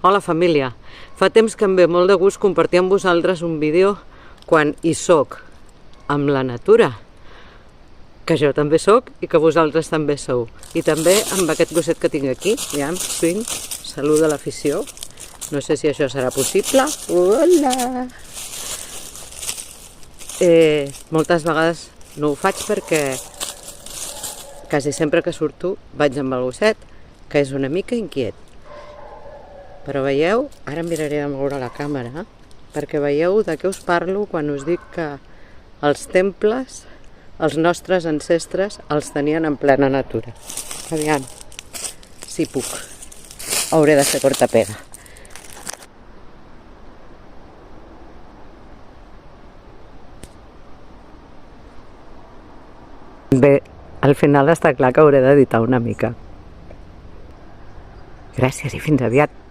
Hola família, fa temps que em ve molt de gust compartir amb vosaltres un vídeo quan hi soc amb la natura, que jo també soc i que vosaltres també sou. I també amb aquest gosset que tinc aquí, aviam, Swing, saluda l'afició. No sé si això serà possible. Hola! Moltes vegades no ho faig perquè quasi sempre que surto vaig amb el gosset, que és una mica inquiet. Però veieu, ara miraré de moure la càmera, perquè veieu de què us parlo quan us dic que els temples, els nostres ancestres, els tenien en plena natura. Aviam, si puc. Hauré de fer cortapega. Bé, al final està clar que hauré d'editar una mica. Gràcies i fins aviat.